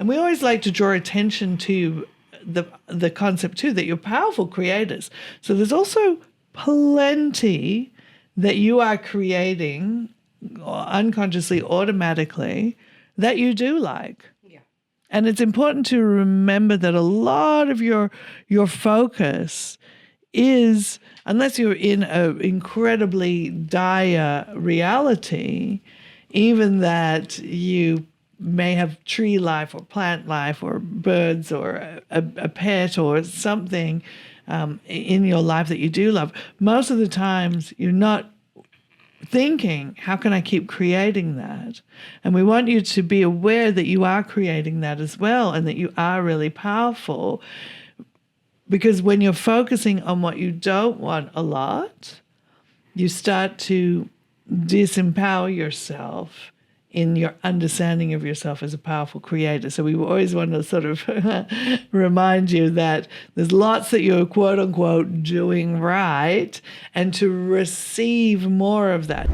And we always like to draw attention to the concept too, that you're powerful creators. So there's also plenty that you are creating unconsciously, automatically, that you do like. Yeah. And it's important to remember that a lot of your focus is, unless you're in an incredibly dire reality, even that you may have tree life or plant life or birds or a pet or something in your life that you do love, most of the times you're not thinking, how can I keep creating that? And we want you to be aware that you are creating that as well, and that you are really powerful. Because when you're focusing on what you don't want a lot, you start to disempower yourself in your understanding of yourself as a powerful creator. So we always want to sort of remind you that there's lots that you're quote unquote doing right, and to receive more of that.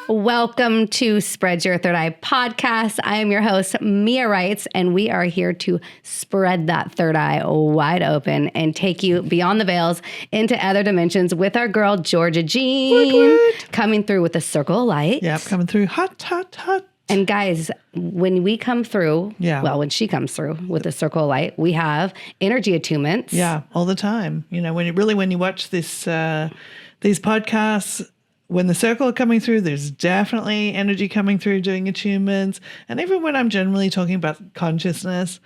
Welcome to Spread Your Third Eye podcast. I am your host, Mia Wrights, and we are here to spread that third eye wide open and take you beyond the veils into other dimensions with our girl, Georgia Jean, coming through with a circle of light. Yep, coming through hot, hot, hot. And guys, when we come through, when she comes through with a circle of light, we have energy attunements. Yeah, all the time. You know, when you watch this these podcasts, when the circle are coming through, there's definitely energy coming through doing attunements. And even when I'm generally talking about consciousness,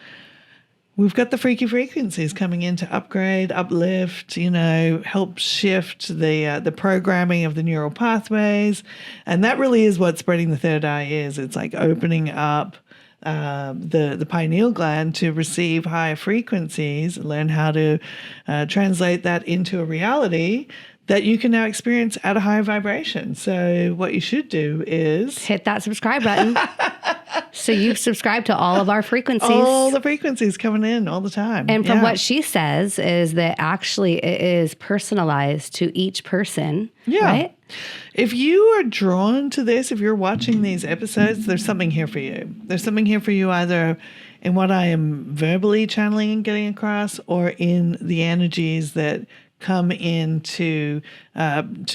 we've got the freaky frequencies coming in to upgrade, uplift, you know, help shift the programming of the neural pathways. And that really is what spreading the third eye is. It's like opening up the pineal gland to receive higher frequencies, learn how to translate that into a reality that you can now experience at a higher vibration. So what you should do is hit that subscribe button. So you subscribe to all of our frequencies. All the frequencies coming in all the time. And from what she says is that actually it is personalized to each person, right? If you are drawn to this, if you're watching these episodes, there's something here for you. There's something here for you either in what I am verbally channeling and getting across, or in the energies that come in to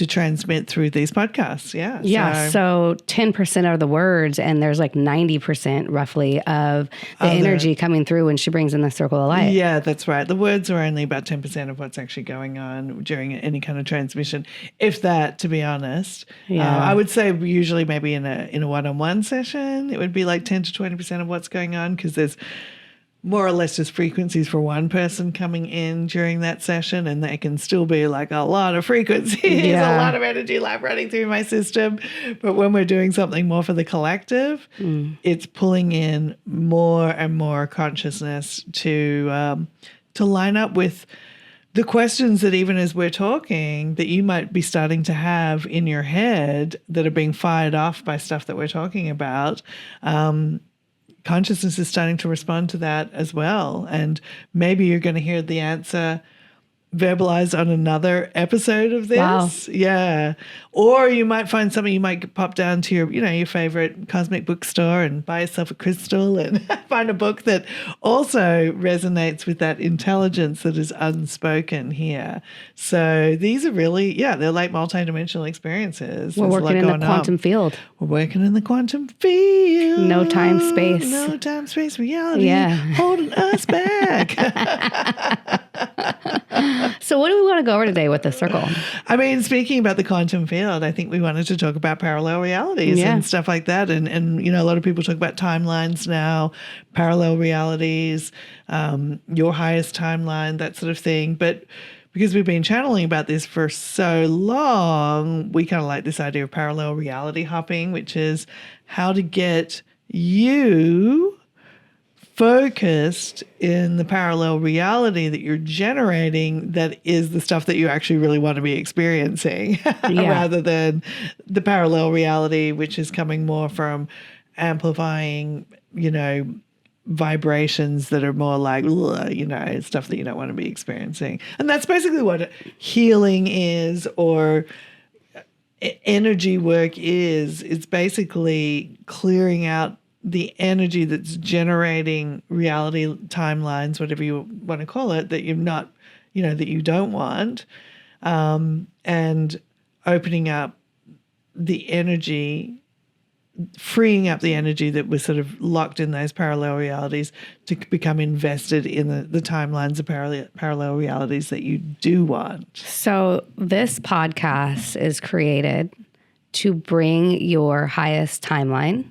transmit through these podcasts. Yeah. So 10% are the words, and there's like 90% roughly of the energy coming through when she brings in the circle of light. Yeah, that's right. The words are only about 10% of what's actually going on during any kind of transmission, if that, to be honest. I would say usually maybe in a one-on-one session, it would be like 10 to 20% of what's going on, because there's more or less just frequencies for one person coming in during that session, and they can still be like a lot of frequencies, a lot of energy running through my system. But when we're doing something more for the collective, it's pulling in more and more consciousness to line up with the questions that, even as we're talking, that you might be starting to have in your head that are being fired off by stuff that we're talking about. Consciousness is starting to respond to that as well. And maybe you're going to hear the answer verbalized on another episode of this. Wow. Yeah. Or you might find something, you might pop down to your favorite cosmic bookstore and buy yourself a crystal and find a book that also resonates with that intelligence that is unspoken here. So these are really, they're like multidimensional experiences. We're working in the quantum field. We're working in the quantum field. No time, space. No time, space, reality. Holding us back. So what do we want to go over today with the circle? I mean, speaking about the quantum field, I think we wanted to talk about parallel realities and stuff like that. And a lot of people talk about timelines now, parallel realities, your highest timeline, that sort of thing. But because we've been channeling about this for so long, we kind of like this idea of parallel reality hopping, which is how to get you focused in the parallel reality that you're generating, that is the stuff that you actually really want to be experiencing, rather than the parallel reality, which is coming more from amplifying, vibrations that are more like, stuff that you don't want to be experiencing. And that's basically what healing is, or energy work is. It's basically clearing out the energy that's generating reality timelines, whatever you want to call it, that you're not, that you don't want, and opening up the energy, freeing up the energy that was sort of locked in those parallel realities to become invested in the timelines of parallel realities that you do want. So this podcast is created to bring your highest timeline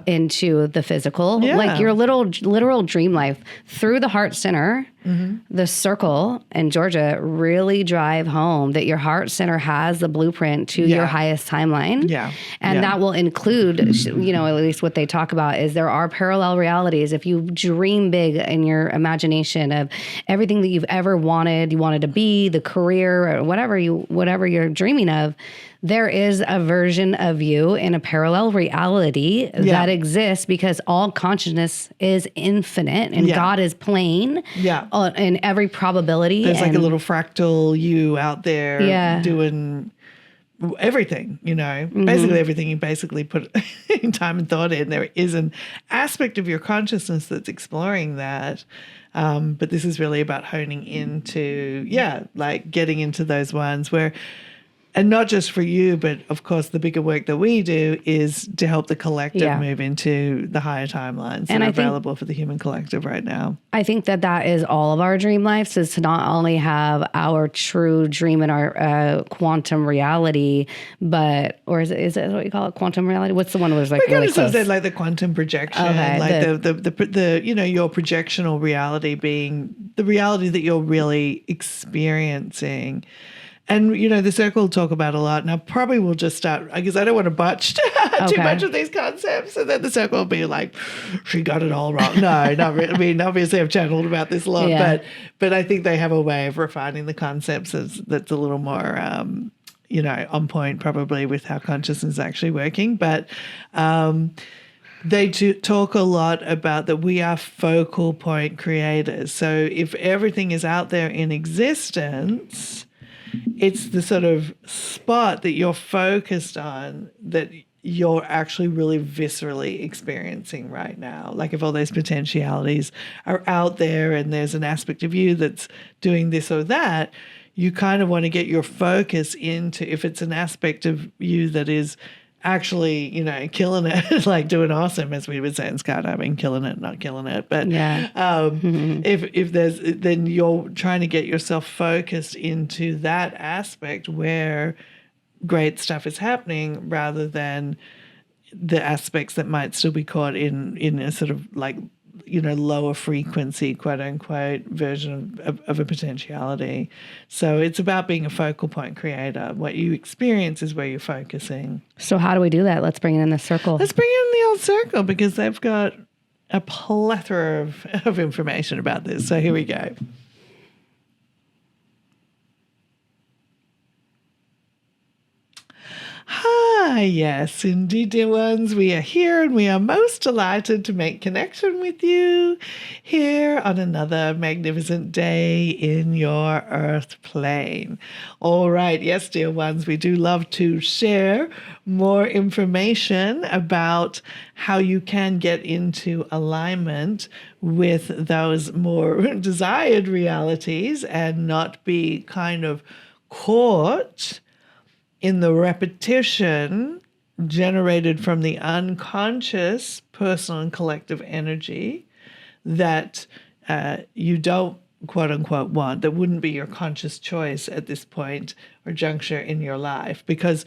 into the physical, like your literal dream life through the heart center. The circle and Georgia really drive home that your heart center has the blueprint to your highest timeline. And that will include, at least what they talk about is there are parallel realities. If you dream big in your imagination of everything that you've ever wanted, you wanted to be, the career, or whatever you're dreaming of, there is a version of you in a parallel reality that exists because all consciousness is infinite and God is plane in every probability. There's like a little fractal you out there doing everything, basically everything you basically put time and thought in. There is an aspect of your consciousness that's exploring that. But this is really about honing into, like getting into those ones where, and not just for you, but of course the bigger work that we do is to help the collective move into the higher timelines that are available for the human collective right now. I think that is all of our dream lives, is to not only have our true dream and our quantum reality, or is it what you call it, quantum reality? What's the one where it's like really close? Said like the quantum projection, like the your projectional reality being the reality that you're really experiencing. And, the circle will talk about a lot. And I probably will just start, because I don't want to botch too much of these concepts. And then the circle will be like, she got it all wrong. No, not really. I mean, obviously I've channeled about this a lot, but I think they have a way of refining the concepts that's a little more, on point probably with how consciousness is actually working. But they do talk a lot about that we are focal point creators. So if everything is out there in existence, it's the sort of spot that you're focused on that you're actually really viscerally experiencing right now. Like if all those potentialities are out there and there's an aspect of you that's doing this or that, you kind of want to get your focus into, if it's an aspect of you that is actually, killing it, like doing awesome, as we would say in skydiving, killing it, not killing it. But if there's, then you're trying to get yourself focused into that aspect where great stuff is happening, rather than the aspects that might still be caught in a sort of like, lower frequency, quote unquote, version of a potentiality. So it's about being a focal point creator. What you experience is where you're focusing. So how do we do that? Let's bring it in the circle. Let's bring it in the old circle, because they've got a plethora of information about this. So here we go. Hi, yes, indeed, dear ones. We are here, and we are most delighted to make connection with you here on another magnificent day in your earth plane. All right, yes, dear ones, we do love to share more information about how you can get into alignment with those more desired realities and not be kind of caught in the repetition generated from the unconscious personal and collective energy that you don't, quote unquote, want, that wouldn't be your conscious choice at this point or juncture in your life. Because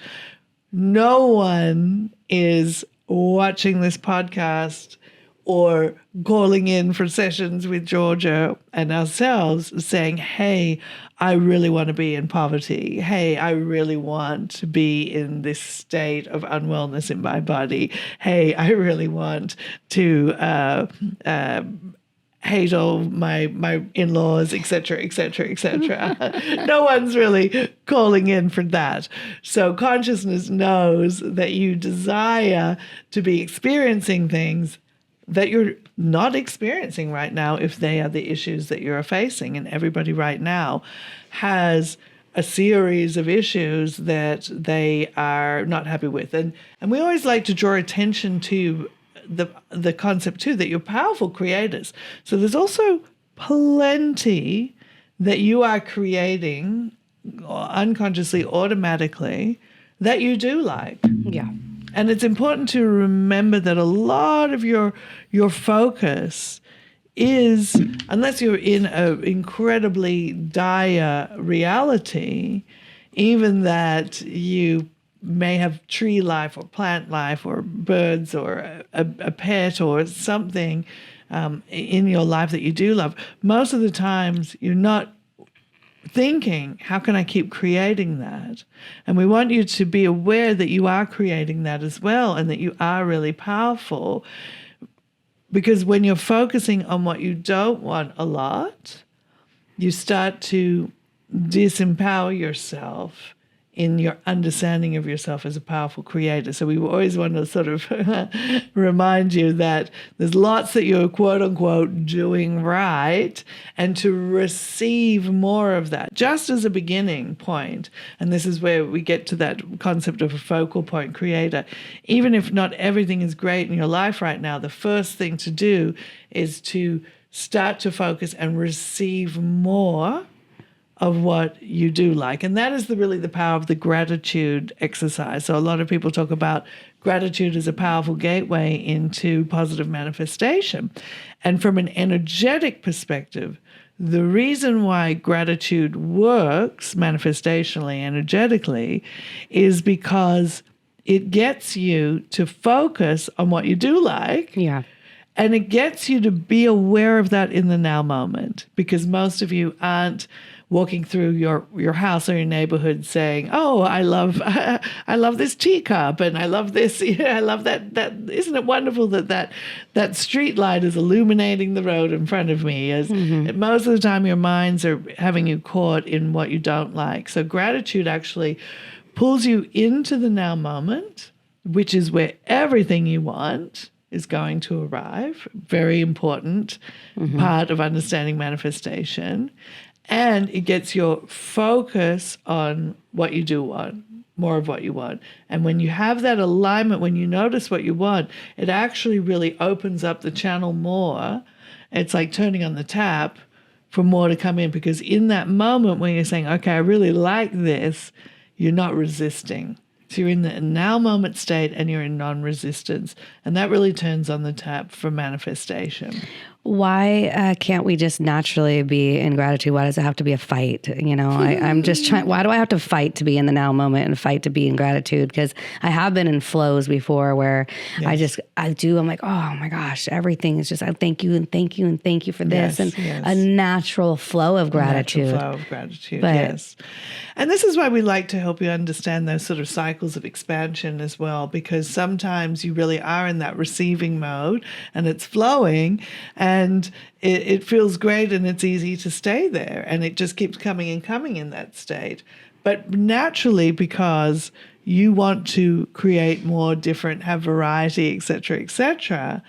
no one is watching this podcast or calling in for sessions with Georgia and ourselves saying, hey, I really want to be in poverty. Hey, I really want to be in this state of unwellness in my body. Hey, I really want to hate all my in-laws, et cetera, et cetera, et cetera. No one's really calling in for that. So consciousness knows that you desire to be experiencing things that you're not experiencing right now if they are the issues that you're facing. And everybody right now has a series of issues that they are not happy with. And we always like to draw attention to the concept too that you're powerful creators. So there's also plenty that you are creating unconsciously, automatically, that you do like. Yeah. And it's important to remember that a lot of your focus is, unless you're in an incredibly dire reality, even that you may have tree life or plant life or birds or a pet or something in your life that you do love, most of the times you're not thinking, how can I keep creating that? And we want you to be aware that you are creating that as well and that you are really powerful. Because when you're focusing on what you don't want a lot, you start to disempower yourself in your understanding of yourself as a powerful creator. So we always want to sort of remind you that there's lots that you're quote unquote doing right, and to receive more of that just as a beginning point. And this is where we get to that concept of a focal point creator. Even if not everything is great in your life right now, the first thing to do is to start to focus and receive more of what you do like. And that is really the power of the gratitude exercise. So a lot of people talk about gratitude as a powerful gateway into positive manifestation. And from an energetic perspective, the reason why gratitude works manifestationally, energetically, is because it gets you to focus on what you do like. Yeah. And it gets you to be aware of that in the now moment, because most of you aren't walking through your house or your neighborhood saying, "Oh, I love this teacup, and I love this. I love that. Isn't it wonderful that street light is illuminating the road in front of me?" As most of the time, your minds are having you caught in what you don't like. So gratitude actually pulls you into the now moment, which is where everything you want is going to arrive. Very important part of understanding manifestation. And it gets your focus on what you do want, more of what you want. And when you have that alignment, when you notice what you want, it actually really opens up the channel more. It's like turning on the tap for more to come in, because in that moment when you're saying, okay, I really like this, you're not resisting. So you're in the now moment state and you're in non-resistance. And that really turns on the tap for manifestation. Why can't we just naturally be in gratitude? Why does it have to be a fight? You know, I'm just trying, why do I have to fight to be in the now moment and fight to be in gratitude? Because I have been in flows before where I'm like, oh my gosh, everything is just, I thank you and thank you and thank you for this. A natural flow of gratitude. Yes. And this is why we like to help you understand those sort of cycles of expansion as well, because sometimes you really are in that receiving mode and it's flowing, and it feels great and it's easy to stay there, and it just keeps coming and coming in that state. But naturally, because you want to create more different, have variety, etc.,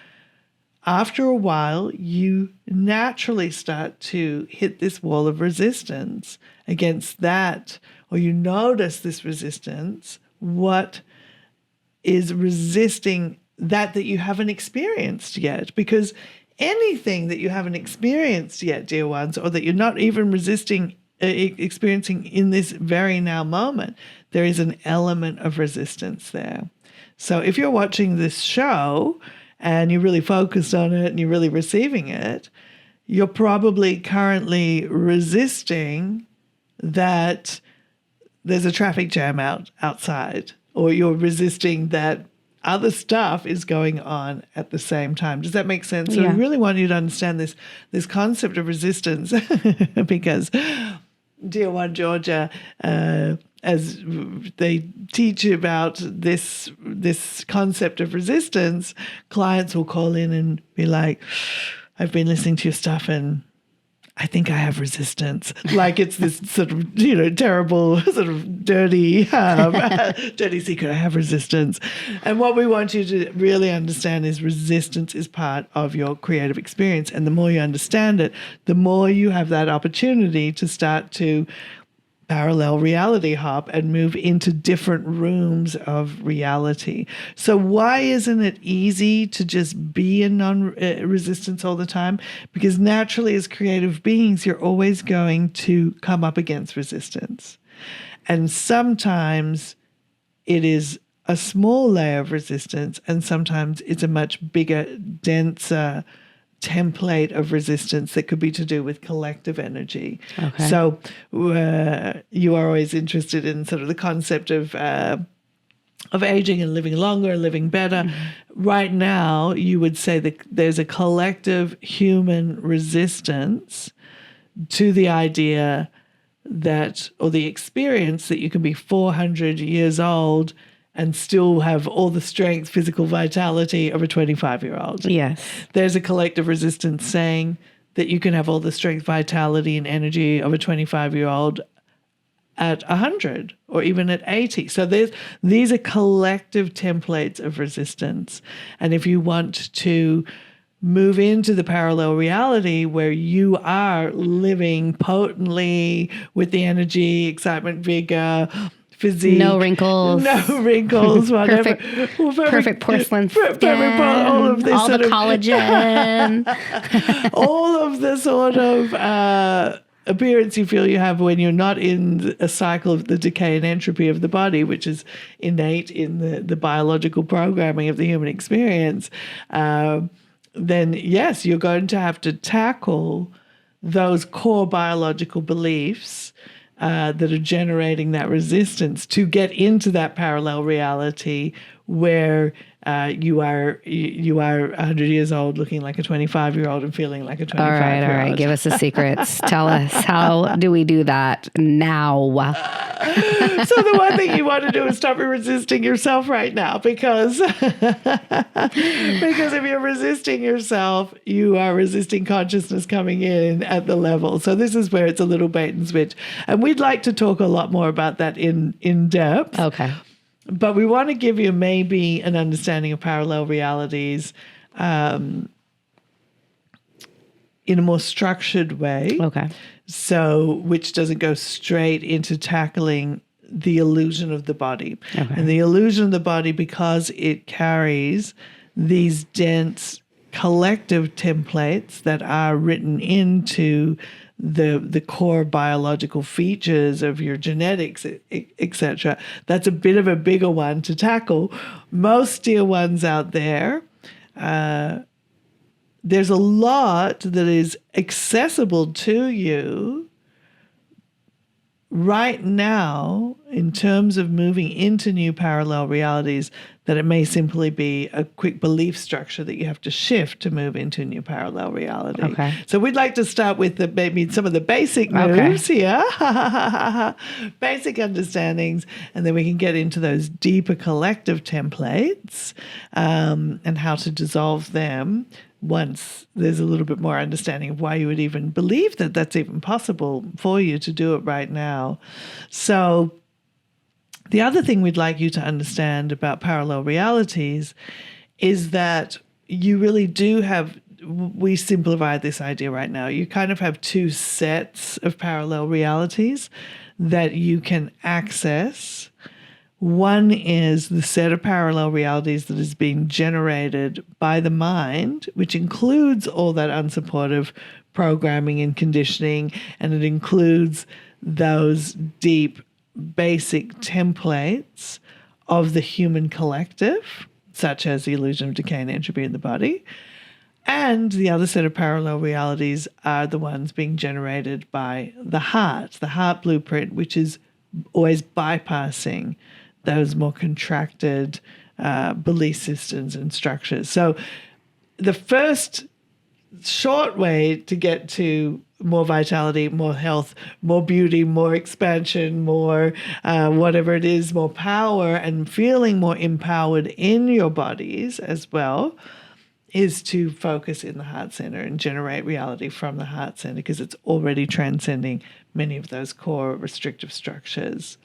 after a while, you naturally start to hit this wall of resistance against that, or you notice this resistance. What is resisting that you haven't experienced yet? Because anything that you haven't experienced yet, dear ones, or that you're not even experiencing in this very now moment, there is an element of resistance there. So if you're watching this show and you're really focused on it and you're really receiving it, you're probably currently resisting that there's a traffic jam outside, or you're resisting that other stuff is going on at the same time. Does that make sense? So we really want you to understand this concept of resistance because, dear one, Georgia, as they teach you about this concept of resistance, clients will call in and be like, I've been listening to your stuff and I think I have resistance. Like it's this sort of, terrible, sort of dirty, dirty secret. I have resistance. And what we want you to really understand is resistance is part of your creative experience. And the more you understand it, the more you have that opportunity to start to parallel reality hop and move into different rooms of reality. So why isn't it easy to just be in non-resistance all the time? Because naturally as creative beings, you're always going to come up against resistance. And sometimes it is a small layer of resistance, and sometimes it's a much bigger, denser template of resistance that could be to do with collective energy. Okay. So you are always interested in sort of the concept of aging and living longer and living better. Mm-hmm. Right now, you would say that there's a collective human resistance to the idea that, or the experience that you can be 400 years old and still have all the strength, physical vitality of a 25-year-old. Yes. There's a collective resistance saying that you can have all the strength, vitality, and energy of a 25-year-old at 100 or even at 80. So these are collective templates of resistance. And if you want to move into the parallel reality where you are living potently with the energy, excitement, vigor, physique, no wrinkles, whatever, perfect porcelain skin, all of this, all the collagen, all of the sort of appearance you feel you have when you're not in a cycle of the decay and entropy of the body, which is innate in the biological programming of the human experience. Then yes, you're going to have to tackle those core biological beliefs that are generating that resistance to get into that parallel reality where you are 100 years old looking like a 25-year-old and feeling like a 25-year-old. All right. Give us the secrets. Tell us, how do we do that now? So the one thing you want to do is stop resisting yourself right now, because if you're resisting yourself, you are resisting consciousness coming in at the level. So this is where it's a little bait and switch. And we'd like to talk a lot more about that in depth. Okay. But we want to give you maybe an understanding of parallel realities in a more structured way. Okay. So, which doesn't go straight into tackling the illusion of the body. Okay. And the illusion of the body, because it carries these dense collective templates that are written into the core biological features of your genetics, etc. That's a bit of a bigger one to tackle. Most dear ones out there, there's a lot that is accessible to you right now in terms of moving into new parallel realities, that it may simply be a quick belief structure that you have to shift to move into a new parallel reality. Okay. So we'd like to start with maybe some of the basic moves here, basic understandings, and then we can get into those deeper collective templates and how to dissolve them once there's a little bit more understanding of why you would even believe that that's even possible for you to do it right now. So the other thing we'd like you to understand about parallel realities is that you really do have, we simplify this idea right now, you kind of have two sets of parallel realities that you can access. One is the set of parallel realities that is being generated by the mind, which includes all that unsupportive programming and conditioning, and it includes those deep, basic templates of the human collective, such as the illusion of decay and entropy in the body. And the other set of parallel realities are the ones being generated by the heart blueprint, which is always bypassing those more contracted belief systems and structures. So the first short way to get to more vitality, more health, more beauty, more expansion, more whatever it is, more power, and feeling more empowered in your bodies as well, is to focus in the heart center and generate reality from the heart center, because it's already transcending many of those core restrictive structures.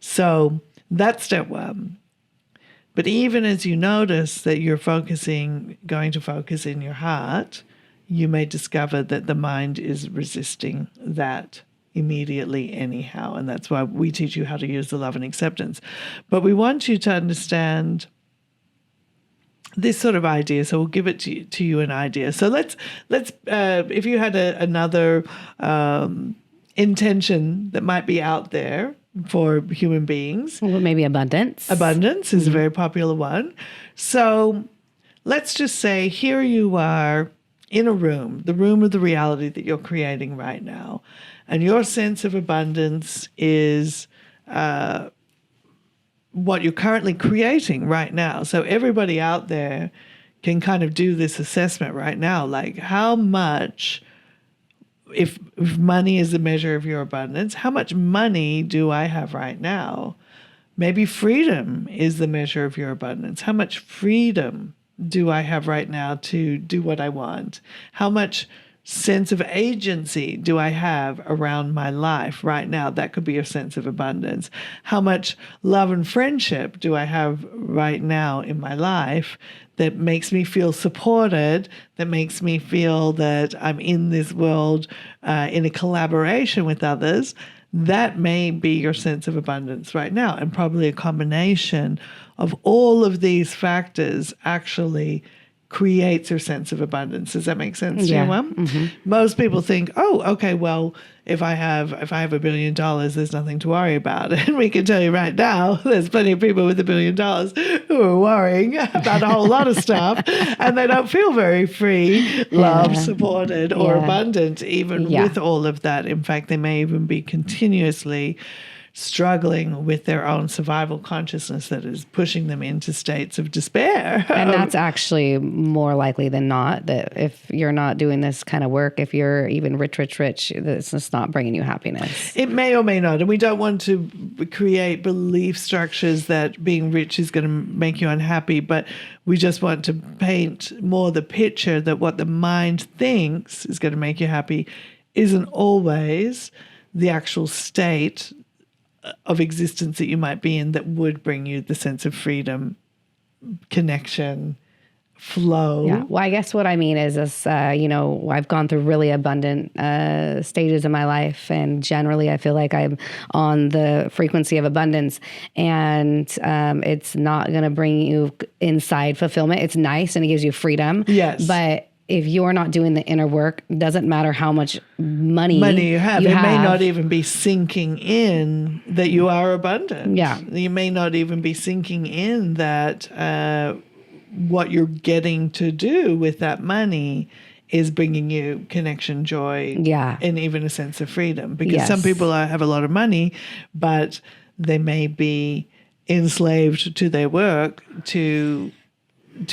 So that's step one. But even as you notice that you're going to focus in your heart, you may discover that the mind is resisting that immediately anyhow. And that's why we teach you how to use the love and acceptance. But we want you to understand this sort of idea. So we'll give it to you an idea. So let's if you had another intention that might be out there for human beings. Well, maybe abundance. Abundance is a very popular one. So let's just say here you are in a room, the room of the reality that you're creating right now. And your sense of abundance is what you're currently creating right now. So everybody out there can kind of do this assessment right now, like how much, if money is the measure of your abundance, how much money do I have right now? Maybe freedom is the measure of your abundance. How much freedom do I have right now to do what I want? How much sense of agency do I have around my life right now? That could be your sense of abundance. How much love and friendship do I have right now in my life that makes me feel supported, that makes me feel that I'm in this world in a collaboration with others? That may be your sense of abundance right now. And probably a combination of all of these factors actually creates your sense of abundance. Does that make sense to you, Mom? Mm-hmm. Most people think, oh, okay, well, if I have $1 billion, there's nothing to worry about. And we can tell you right now, there's plenty of people with $1 billion who are worrying about a whole lot of stuff, and they don't feel very free, loved, supported, or abundant, even with all of that. In fact, they may even be continuously struggling with their own survival consciousness that is pushing them into states of despair. And that's actually more likely than not, that if you're not doing this kind of work, if you're even rich, it's just not bringing you happiness. It may or may not. And we don't want to create belief structures that being rich is going to make you unhappy, but we just want to paint more the picture that what the mind thinks is going to make you happy isn't always the actual state of existence that you might be in that would bring you the sense of freedom, connection, flow. Yeah. Well, I guess what I mean is I've gone through really abundant stages in my life, and generally I feel like I'm on the frequency of abundance, and it's not going to bring you inside fulfillment. It's nice and it gives you freedom. Yes. But if you're not doing the inner work, doesn't matter how much money you have. It may not even be sinking in that you are abundant. Yeah. You may not even be sinking in that what you're getting to do with that money is bringing you connection, joy, and even a sense of freedom. Because some people have a lot of money, but they may be enslaved to their work to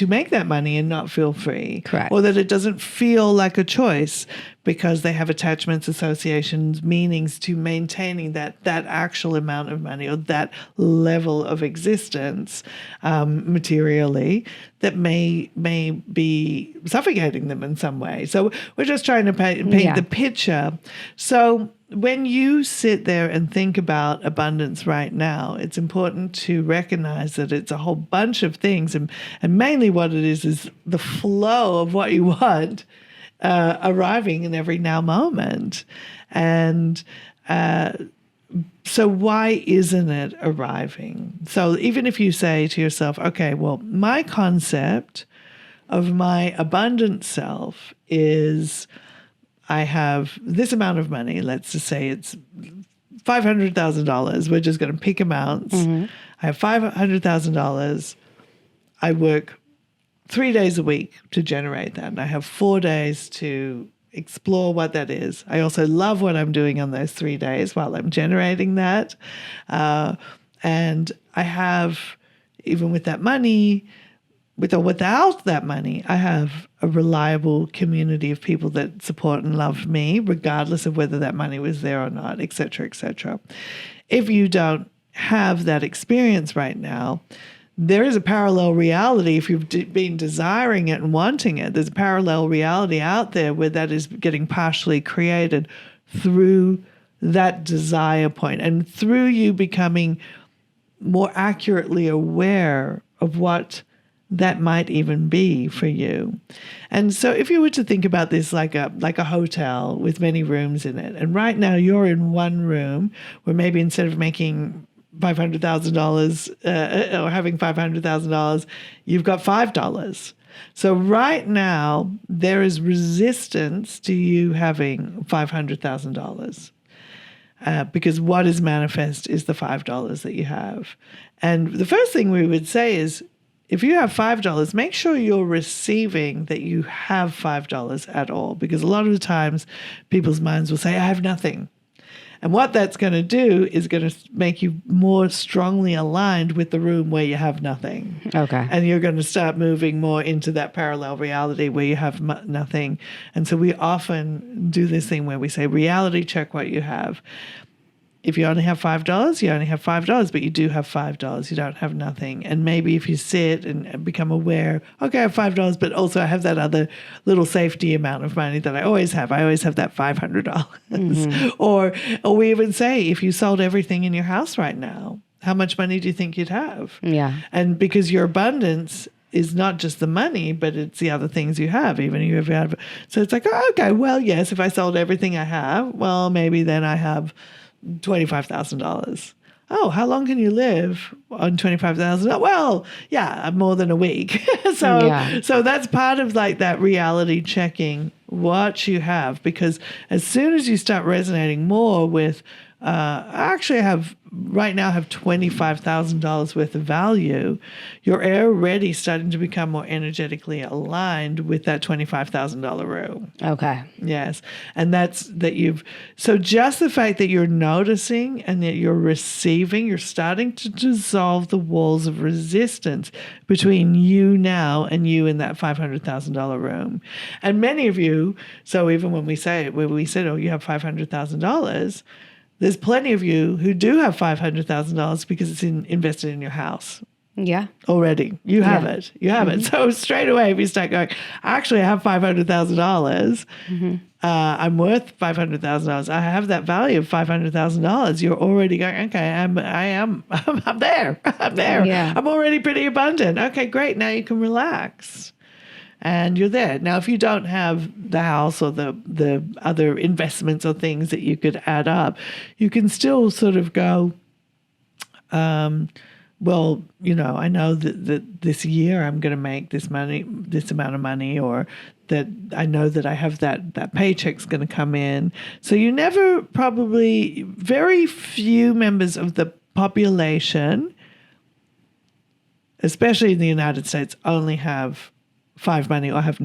make that money and not feel free. Correct. Or that it doesn't feel like a choice because they have attachments, associations, meanings to maintaining that actual amount of money or that level of existence materially that may be suffocating them in some way. So we're just trying to paint the picture. So when you sit there and think about abundance right now, it's important to recognize that it's a whole bunch of things, and mainly what it is the flow of what you want arriving in every now moment. And so why isn't it arriving? So even if you say to yourself, okay, well, my concept of my abundant self is I have this amount of money. Let's just say it's $500,000. We're just going to pick amounts. Mm-hmm. I have $500,000. I work 3 days a week to generate that. And I have 4 days to explore what that is. I also love what I'm doing on those 3 days while I'm generating that. And I have, even with that money, with or without that money, I have a reliable community of people that support and love me, regardless of whether that money was there or not, et cetera, et cetera. If you don't have that experience right now, there is a parallel reality. If you've been desiring it and wanting it, there's a parallel reality out there where that is getting partially created through that desire point and through you becoming more accurately aware of what that might even be for you. And so if you were to think about this like a hotel with many rooms in it, and right now you're in one room where maybe instead of making $500,000 or having $500,000, you've got $5. So right now there is resistance to you having $500,000. Because what is manifest is the $5 that you have. And the first thing we would say is, if you have $5, make sure you're receiving that you have $5 at all. Because a lot of the times people's minds will say, I have nothing. And what that's going to do is going to make you more strongly aligned with the room where you have nothing. Okay. And you're going to start moving more into that parallel reality where you have nothing. And so we often do this thing where we say, reality check what you have. If you only have $5, you only have $5, but you do have $5. You don't have nothing. And maybe if you sit and become aware, okay, I have $5, but also I have that other little safety amount of money that I always have. I always have that $500. Mm-hmm. Or we even say, if you sold everything in your house right now, how much money do you think you'd have? Yeah. And because your abundance is not just the money, but it's the other things you have, even if you have. So it's like, oh, okay, well, yes, if I sold everything I have, well, maybe then I have $25,000. Oh, how long can you live on $25,000? Well, yeah, more than a week. So that's part of like that reality checking what you have, because as soon as you start resonating more with, I actually have right now have $25,000 worth of value, you're already starting to become more energetically aligned with that $25,000 room. Okay. Yes. And so just the fact that you're noticing and that you're receiving, you're starting to dissolve the walls of resistance between you now and you in that $500,000 room. And many of you, so even when we said, oh, you have $500,000, there's plenty of you who do have $500,000 because it's invested in your house. Yeah. Already. You have it. You have it. So straight away, if you start going, actually, I have $500,000. I'm worth $500,000. I have that value of $500,000. You're already going, okay, I'm there. I'm there. Yeah. I'm already pretty abundant. Okay, great. Now you can relax. And you're there. Now, if you don't have the house or the other investments or things that you could add up, you can still sort of go, well, I know that this year I'm going to make this amount of money, or that I know that I have that paycheck's going to come in. So you never, probably very few members of the population, especially in the United States, only have $5 money or have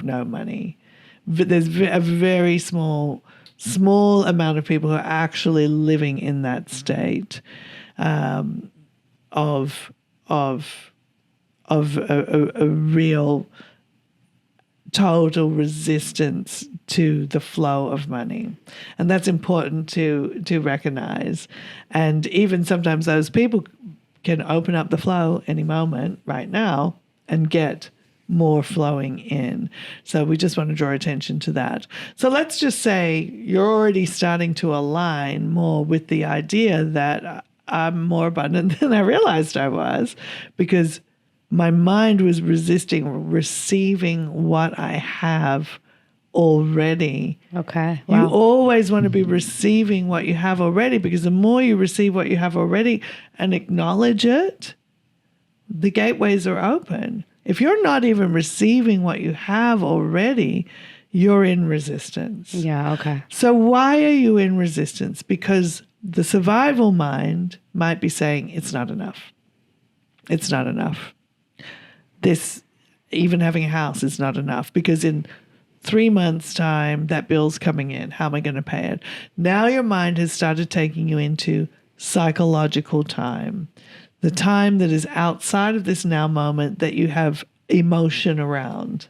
no money. There's a very small amount of people who are actually living in that state of a real total resistance to the flow of money. And that's important to recognize. And even sometimes those people can open up the flow any moment right now and get more flowing in. So we just want to draw attention to that. So let's just say you're already starting to align more with the idea that I'm more abundant than I realized I was, because my mind was resisting receiving what I have already. Okay. Wow. You always want to be receiving what you have already, because the more you receive what you have already and acknowledge it, the gateways are open. If you're not even receiving what you have already, you're in resistance. Yeah, okay. So why are you in resistance? Because the survival mind might be saying, it's not enough. It's not enough. This, even having a house is not enough, because in 3 months' time, that bill's coming in. How am I going to pay it? Now your mind has started taking you into psychological time. The time that is outside of this now moment that you have emotion around.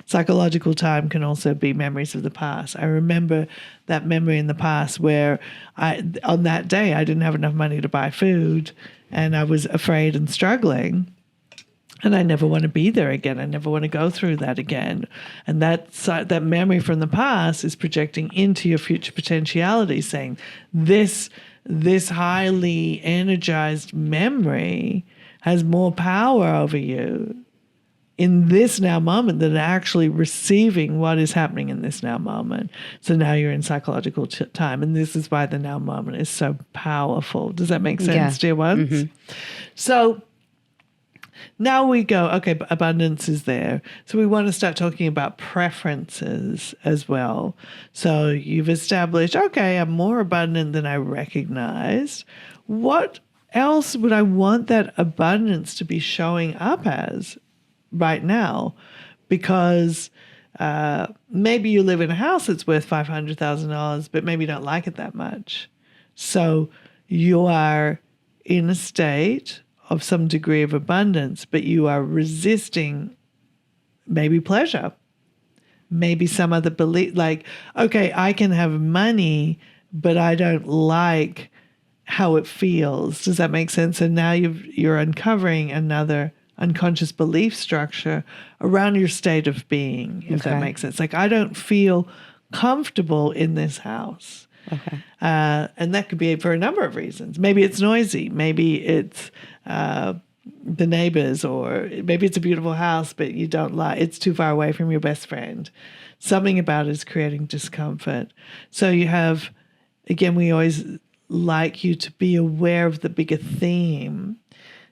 Psychological time can also be memories of the past. I remember that memory in the past where on that day, I didn't have enough money to buy food and I was afraid and struggling. And I never want to be there again. I never want to go through that again. And that memory from the past is projecting into your future potentiality, saying this highly energized memory has more power over you in this now moment than actually receiving what is happening in this now moment. So now you're in psychological time. And this is why the now moment is so powerful. Does that make sense, dear ones? Mm-hmm. So now we go, okay, abundance is there. So we want to start talking about preferences as well. So you've established, okay, I'm more abundant than I recognized. What else would I want that abundance to be showing up as right now? Because maybe you live in a house that's worth $500,000, but maybe you don't like it that much. So you are in a state of some degree of abundance, but you are resisting maybe pleasure, maybe some other belief, like, okay, I can have money, but I don't like how it feels. Does that make sense? And now you're uncovering another unconscious belief structure around your state of being, if that makes sense. Like, I don't feel comfortable in this house. Okay. And that could be for a number of reasons. Maybe it's noisy. Maybe it's the neighbors, or maybe it's a beautiful house, but you don't like, it's too far away from your best friend. Something about it is creating discomfort. So you have, again, we always like you to be aware of the bigger theme.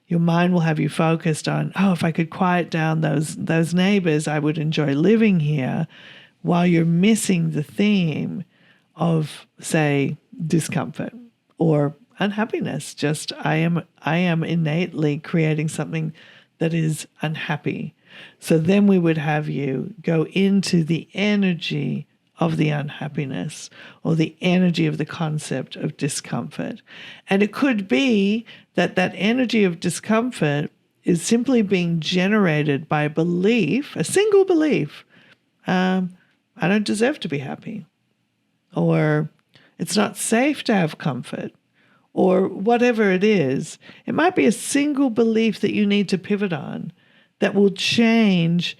Your mind will have you focused on, oh, if I could quiet down those neighbors, I would enjoy living here, while you're missing the theme of, say, discomfort or unhappiness. Just I am innately creating something that is unhappy. So then we would have you go into the energy of the unhappiness, or the energy of the concept of discomfort. And it could be that energy of discomfort is simply being generated by a belief, a single belief. I don't deserve to be happy. Or it's not safe to have comfort, or whatever it is. It might be a single belief that you need to pivot on that will change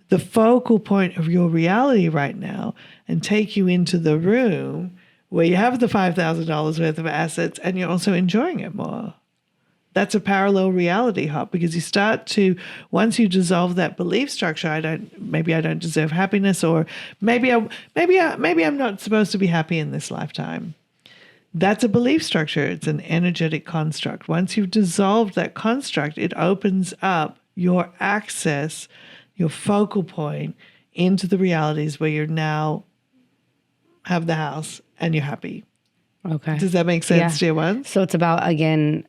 the focal point of your reality right now and take you into the room where you have the $5,000 worth of assets and you're also enjoying it more. That's a parallel reality hop, because you start to, once you dissolve that belief structure, maybe I don't deserve happiness, or maybe I'm not supposed to be happy in this lifetime. That's a belief structure. It's an energetic construct. Once you've dissolved that construct, it opens up your access, your focal point into the realities where you're now have the house and you're happy. Okay. Does that make sense, dear ones? So it's about, again,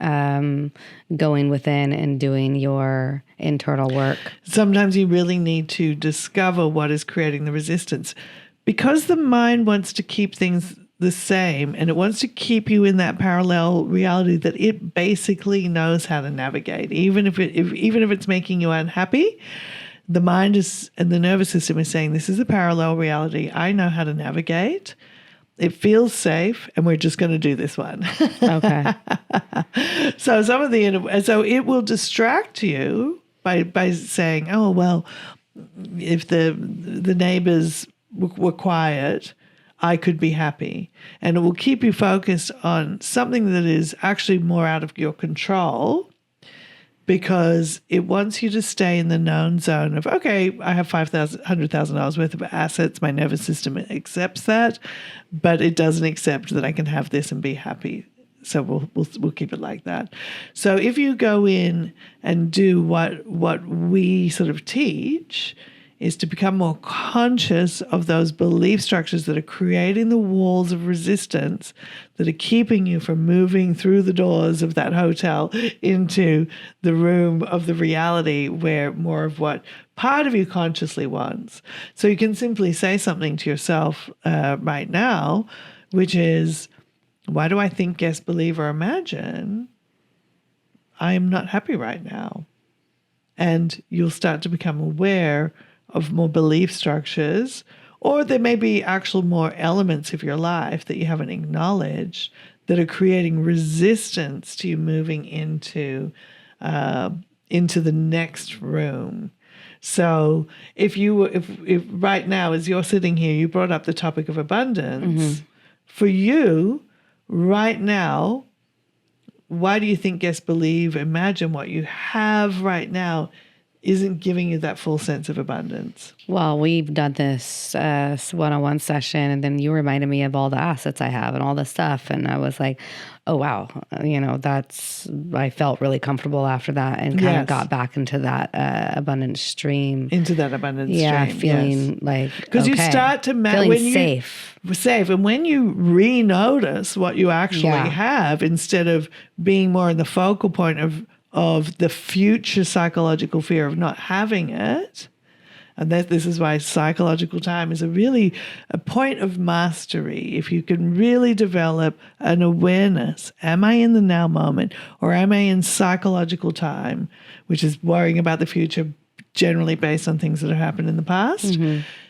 going within and doing your internal work. Sometimes you really need to discover what is creating the resistance, because the mind wants to keep things the same, and it wants to keep you in that parallel reality that it basically knows how to navigate. Even if it's making you unhappy, the mind and the nervous system is saying, this is a parallel reality. I know how to navigate. It feels safe, and we're just going to do this one. Okay. So so it will distract you by saying, oh, well, if the neighbors were quiet, I could be happy. And it will keep you focused on something that is actually more out of your control, because it wants you to stay in the known zone of, okay, I have $100,000 worth of assets. My nervous system accepts that, but it doesn't accept that I can have this and be happy. So we'll keep it like that. So if you go in and do what we sort of teach, is to become more conscious of those belief structures that are creating the walls of resistance that are keeping you from moving through the doors of that hotel into the room of the reality where more of what part of you consciously wants. So you can simply say something to yourself right now, which is, why do I think, guess, believe, or imagine I am not happy right now? And you'll start to become aware more belief structures, or there may be actual more elements of your life that you haven't acknowledged that are creating resistance to you moving into the next room. So if right now, as you're sitting here, you brought up the topic of abundance. For you, right now, why do you think imagine what you have right now isn't giving you that full sense of abundance? Well, we've done this one-on-one session, and then you reminded me of all the assets I have and all this stuff. And I was like, oh, wow. I felt really comfortable after that and kind of got back into that abundance stream. Yeah, feeling like, because you start to feeling safe. And when you re-notice what you actually have, instead of being more in the focal point of the future psychological fear of not having it. And this is why psychological time is a point of mastery. If you can really develop an awareness, am I in the now moment, or am I in psychological time, which is worrying about the future generally based on things that have happened in the past.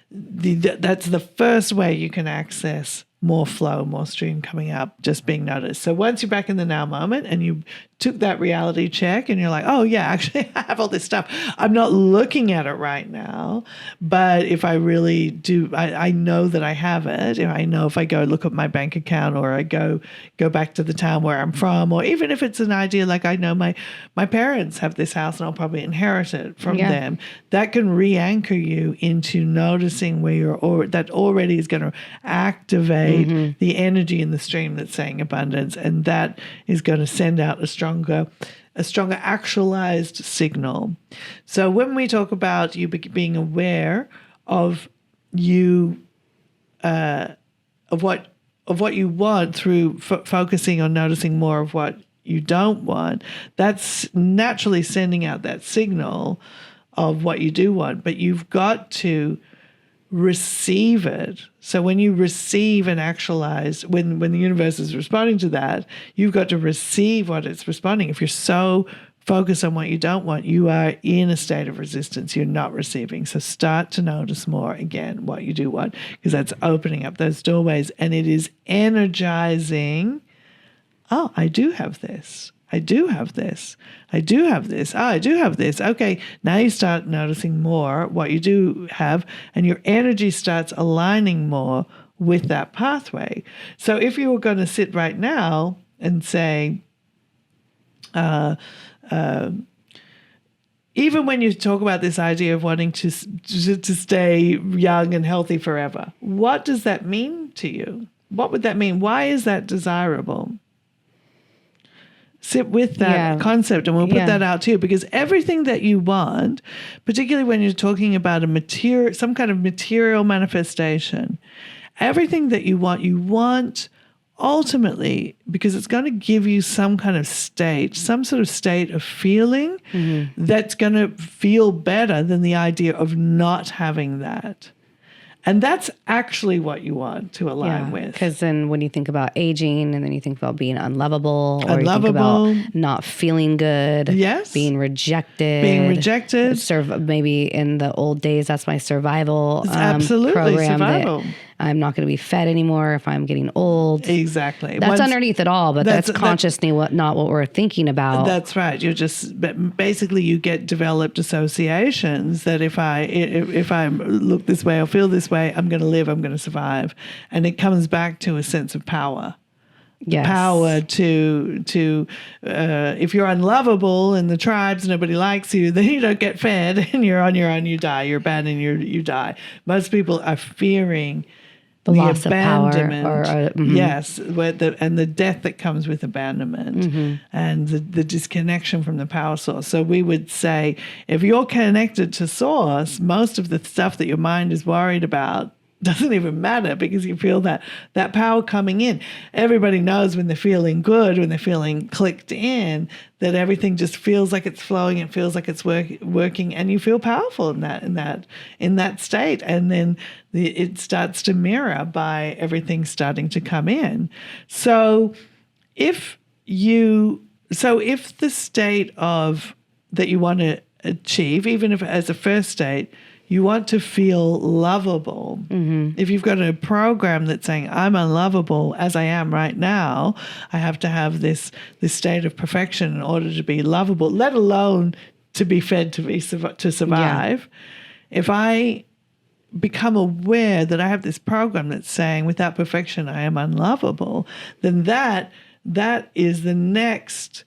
That's the first way you can access more flow, more stream coming up, just being noticed. So once you're back in the now moment and you took that reality check and you're like, oh yeah, actually I have all this stuff. I'm not looking at it right now, but if I really do, I know that I have it. I know if I go look at my bank account, or I go back to the town where I'm from, or even if it's an idea like I know my parents have this house and I'll probably inherit it from them, that can re-anchor you into noticing where that already is going to activate the energy in the stream that's saying abundance, and that is going to send out a stronger actualized signal. So when we talk about you being aware of you of what you want through focusing on noticing more of what you don't want, that's naturally sending out that signal of what you do want, but you've got to receive it. So when you receive and actualize, when the universe is responding to that, you've got to receive what it's responding. If you're so focused on what you don't want, you are in a state of resistance. You're not receiving. So start to notice more again what you do want, because that's opening up those doorways, and it is energizing. Oh, I do have this. I do have this. I do have this. Oh, I do have this. Okay, now you start noticing more what you do have, and your energy starts aligning more with that pathway. So if you were going to sit right now and say, even when you talk about this idea of wanting to stay young and healthy forever, what does that mean to you? What would that mean? Why is that desirable? Sit with that concept, and we'll put that out too, because everything that you want, particularly when you're talking about some kind of material manifestation, everything that you want ultimately, because it's going to give you some kind of state, some sort of state of feeling that's going to feel better than the idea of not having that. And that's actually what you want to align with. Because then when you think about aging, and then you think about being unlovable, or you think about not feeling good, being rejected. Maybe in the old days, that's my survival program. Survival. I'm not going to be fed anymore if I'm getting old. Exactly. That's underneath it all, but that's consciously not what we're thinking about. That's right. You're basically you get developed associations that if I look this way or feel this way, I'm going to live, I'm going to survive. And it comes back to a sense of power. Yes. Power to if you're unlovable in the tribes, nobody likes you, then you don't get fed and you're on your own, you die. You're abandoned, you die. Most people are fearing the loss abandonment, of power, yes, and the death that comes with abandonment, and the disconnection from the power source. So we would say, if you're connected to source, most of the stuff that your mind is worried about doesn't even matter, because you feel that power coming in. Everybody knows when they're feeling good, when they're feeling clicked in, that everything just feels like it's flowing. It feels like it's working, and you feel powerful in that state. And then it starts to mirror by everything starting to come in. So if the state of that you want to achieve, even if as a first state, You want to feel lovable. If you've got a program that's saying, I'm unlovable as I am right now, I have to have this state of perfection in order to be lovable, let alone to be fed to survive. If I become aware that I have this program that's saying, without perfection, I am unlovable, then that is the next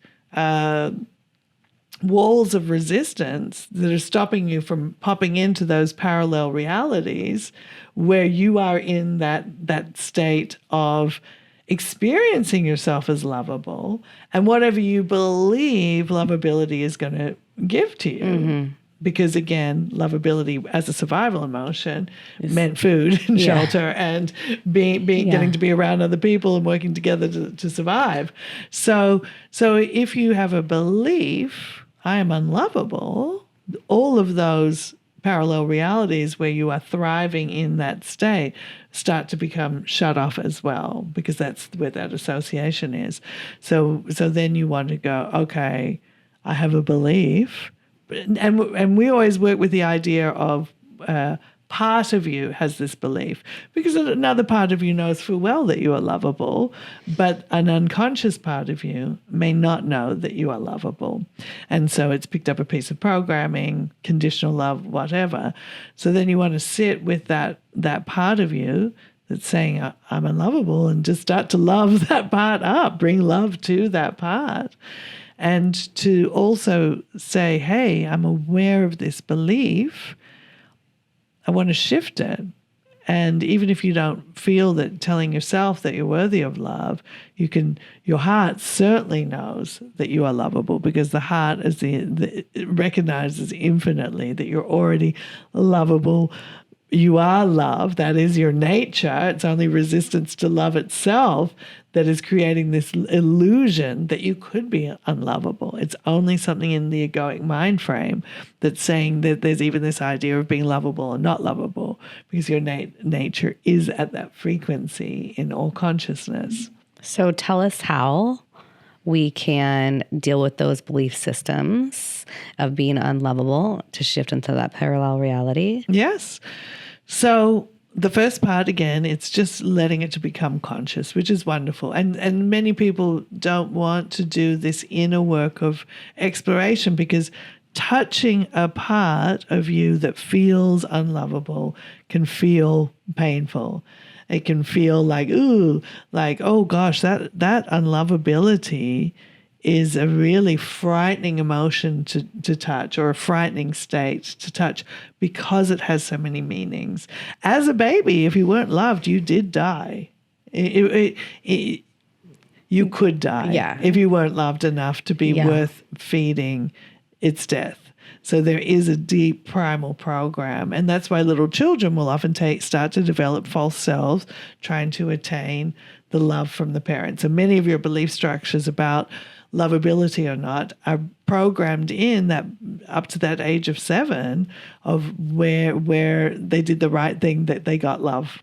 walls of resistance that are stopping you from popping into those parallel realities where you are in that state of experiencing yourself as lovable and whatever you believe lovability is going to give to you. Because again, lovability as a survival emotion meant food and shelter and getting to be around other people and working together to survive. So if you have a belief, I am unlovable, all of those parallel realities where you are thriving in that state start to become shut off as well, because that's where that association is. So then you want to go, okay, I have a belief. And we always work with the idea of part of you has this belief, because another part of you knows full well that you are lovable, but an unconscious part of you may not know that you are lovable. And so it's picked up a piece of programming, conditional love, whatever. So then you want to sit with that part of you that's saying, I'm unlovable, and just start to love that part up, bring love to that part. And to also say, hey, I'm aware of this belief. I want to shift it. And even if you don't feel that telling yourself that you're worthy of love, your heart certainly knows that you are lovable, because the heart is it recognizes infinitely that you're already lovable. You are love. That is your nature. It's only resistance to love itself that is creating this illusion that you could be unlovable. It's only something in the egoic mind frame that's saying that there's even this idea of being lovable and not lovable, because your nature is at that frequency in all consciousness. So tell us how we can deal with those belief systems of being unlovable to shift into that parallel reality. Yes. So the first part, again, it's just letting it to become conscious, which is wonderful. And many people don't want to do this inner work of exploration, because touching a part of you that feels unlovable can feel painful. It can feel like, oh gosh, that unlovability is a really frightening emotion to touch, or a frightening state to touch, because it has so many meanings. As a baby, if you weren't loved, you did die. You could die if you weren't loved enough to be worth feeding its death. So there is a deep primal program, and that's why little children will often start to develop false selves, trying to attain the love from the parents. And many of your belief structures about lovability or not are programmed in that up to that age of 7, of where they did the right thing that they got love,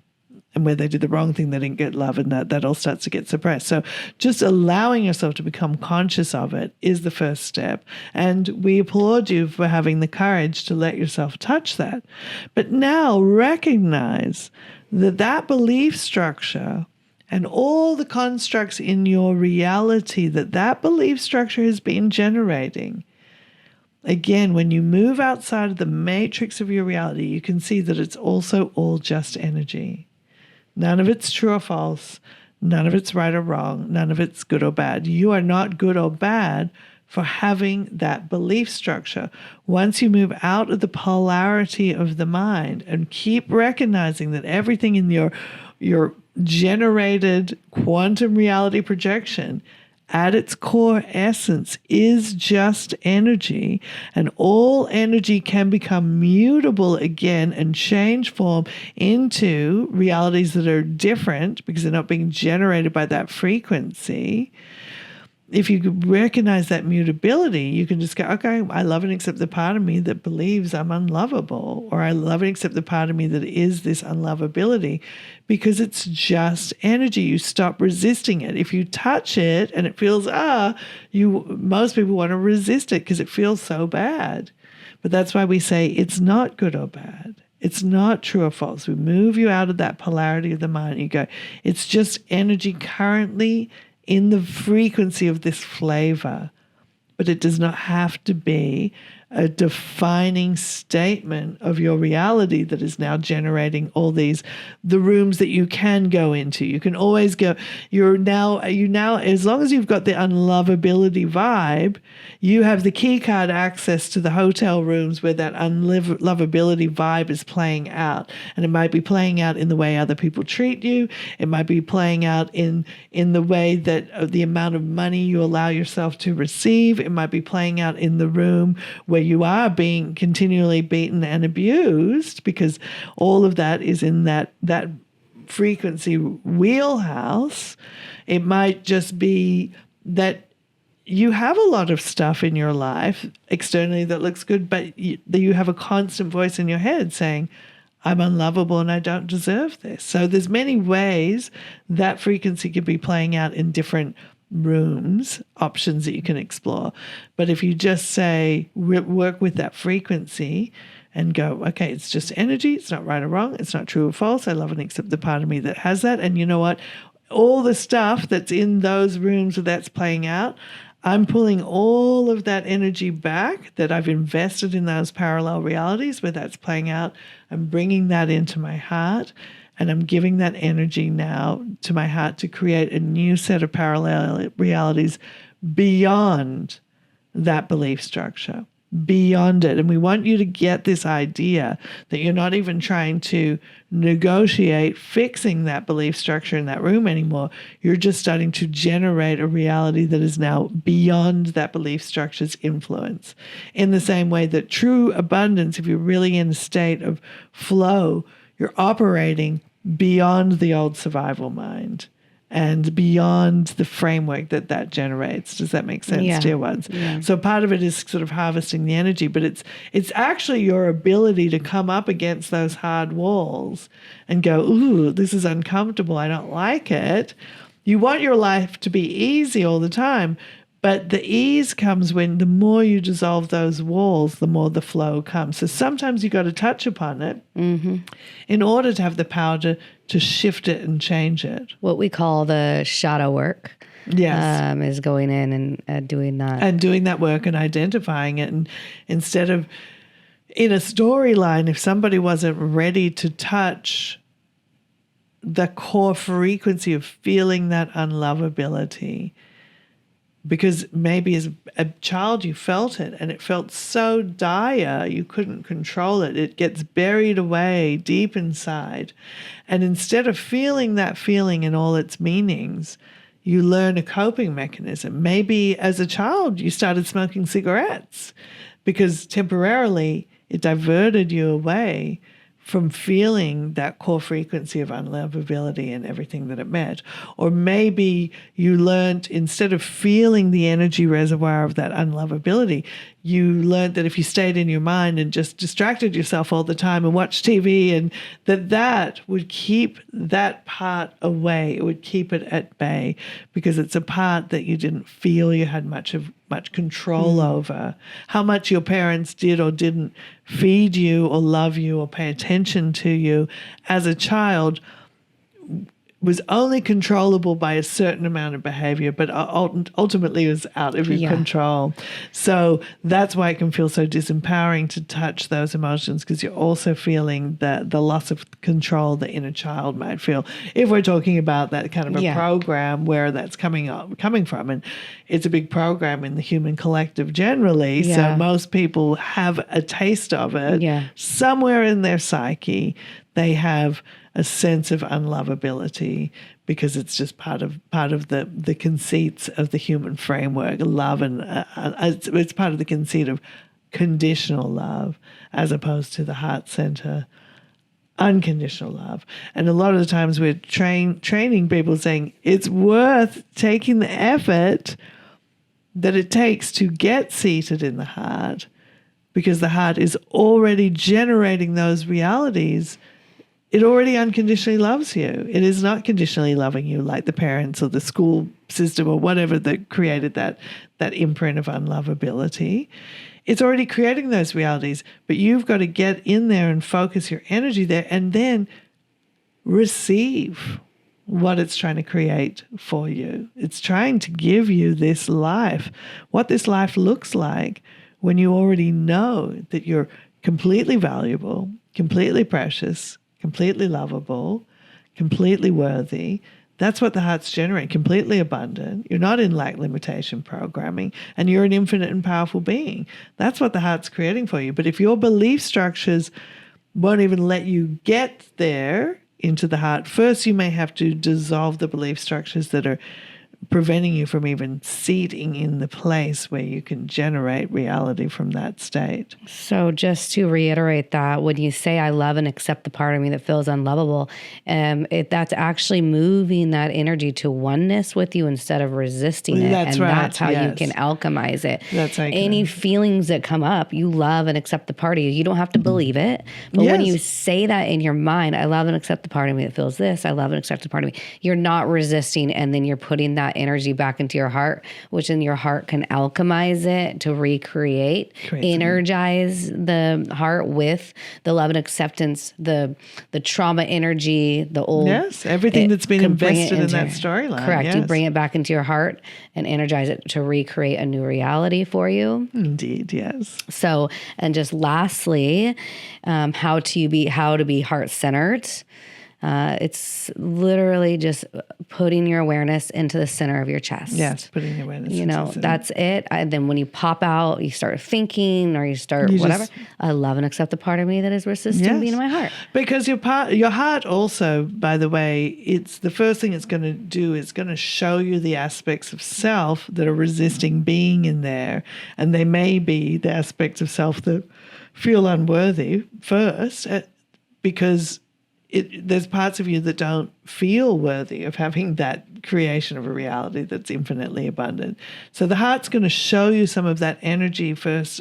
and where they did the wrong thing they didn't get love, and that all starts to get suppressed. So just allowing yourself to become conscious of it is the first step. And we applaud you for having the courage to let yourself touch that. But now recognize that belief structure and all the constructs in your reality that belief structure has been generating. Again, when you move outside of the matrix of your reality, you can see that it's also all just energy. None of it's true or false. None of it's right or wrong. None of it's good or bad. You are not good or bad for having that belief structure. Once you move out of the polarity of the mind and keep recognizing that everything in your generated quantum reality projection at its core essence is just energy, and all energy can become mutable again and change form into realities that are different because they're not being generated by that frequency. If you could recognize that mutability, you can just go, okay, I love and accept the part of me that believes I'm unlovable, or I love and accept the part of me that is this unlovability, because it's just energy. You stop resisting it. If you touch it and it feels, most people want to resist it because it feels so bad. But that's why we say it's not good or bad. It's not true or false. We move you out of that polarity of the mind. You go, it's just energy currently in the frequency of this flavor. But it does not have to be a defining statement of your reality that is now generating all these, the rooms that you can go into. You can always go, you now, as long as you've got the unlovability vibe, you have the key card access to the hotel rooms where that unlovability vibe is playing out. And it might be playing out in the way other people treat you. It might be playing out in the way that the amount of money you allow yourself to receive. It might be playing out in the room where you are being continually beaten and abused, because all of that is in that frequency wheelhouse. It might just be that you have a lot of stuff in your life externally that looks good, but you have a constant voice in your head saying, I'm unlovable and I don't deserve this. So there's many ways that frequency could be playing out in different rooms, options that you can explore. But if you just say, work with that frequency and go, okay, it's just energy. It's not right or wrong. It's not true or false. I love and accept the part of me that has that. And you know what? All the stuff that's in those rooms where that's playing out, I'm pulling all of that energy back that I've invested in those parallel realities where that's playing out. I'm bringing that into my heart. And I'm giving that energy now to my heart to create a new set of parallel realities beyond that belief structure, beyond it. And we want you to get this idea that you're not even trying to negotiate fixing that belief structure in that room anymore. You're just starting to generate a reality that is now beyond that belief structure's influence. In the same way that true abundance, if you're really in a state of flow, you're operating beyond the old survival mind and beyond the framework that generates. Does that make sense, dear ones? Yeah. So part of it is sort of harvesting the energy, but it's actually your ability to come up against those hard walls and go, ooh, this is uncomfortable. I don't like it. You want your life to be easy all the time, but the ease comes when the more you dissolve those walls, the more the flow comes. So sometimes you got to touch upon it in order to have the power to shift it and change it. What we call the shadow work. Yes. Is going in and doing that. And doing that work and identifying it. And instead of in a storyline, if somebody wasn't ready to touch the core frequency of feeling that unlovability, because maybe as a child you felt it and it felt so dire you couldn't control it. It gets buried away deep inside. And instead of feeling that feeling in all its meanings, you learn a coping mechanism. Maybe as a child you started smoking cigarettes because temporarily it diverted you away from feeling that core frequency of unlovability and everything that it meant. Or maybe you learned, instead of feeling the energy reservoir of that unlovability, you learned that if you stayed in your mind and just distracted yourself all the time and watched TV, and that would keep that part away. It would keep it at bay because it's a part that you didn't feel you had much control over. How much your parents did or didn't feed you or love you or pay attention to you as a child was only controllable by a certain amount of behavior, but ultimately was out of your control. So that's why it can feel so disempowering to touch those emotions, because you're also feeling the loss of control the inner child might feel. If we're talking about that kind of a program where that's coming from, and it's a big program in the human collective generally, so most people have a taste of it somewhere in their psyche. They have a sense of unlovability because it's just part of the conceits of the human framework. Love and it's part of the conceit of conditional love as opposed to the heart center unconditional love. And a lot of the times we're training people saying it's worth taking the effort that it takes to get seated in the heart, because the heart is already generating those realities. It already unconditionally loves you. It is not conditionally loving you like the parents or the school system or whatever that created that imprint of unlovability. it's already creating those realities, but you've got to get in there and focus your energy there and then receive what it's trying to create for you. It's trying to give you this life, what this life looks like when you already know that you're completely valuable, completely precious, completely lovable, completely worthy. That's what the heart's generating, completely abundant. You're not in lack limitation programming, and you're an infinite and powerful being. That's what the heart's creating for you. But if your belief structures won't even let you get there into the heart, first you may have to dissolve the belief structures that are preventing you from even seating in the place where you can generate reality from that state. So just to reiterate that, when you say I love and accept the part of me that feels unlovable, that's actually moving that energy to oneness with you instead of resisting it. That's right. That's how you can alchemize it. That's how you Any feelings that come up, you love and accept the part of you. You don't have to believe it. But when you say that in your mind, I love and accept the part of me that feels this, I love and accept the part of me, you're not resisting, and then you're putting that energy back into your heart, which in your heart can alchemize it to recreate, energize the heart with the love and acceptance, the trauma energy, the old. Yes, everything that's been invested in that storyline. Correct. Yes. You bring it back into your heart and energize it to recreate a new reality for you. Indeed, yes. So, and just lastly, how to be heart-centered. It's literally just putting your awareness into the center of your chest. Yes, putting your awareness into the center. That's it. Then when you pop out, you start thinking or you start whatever. I love and accept the part of me that is resisting being in my heart. Because your heart also, by the way, it's the first thing it's going to do is going to show you the aspects of self that are resisting being in there. And they may be the aspects of self that feel unworthy first, because there's parts of you that don't feel worthy of having that creation of a reality that's infinitely abundant. So the heart's going to show you some of that energy first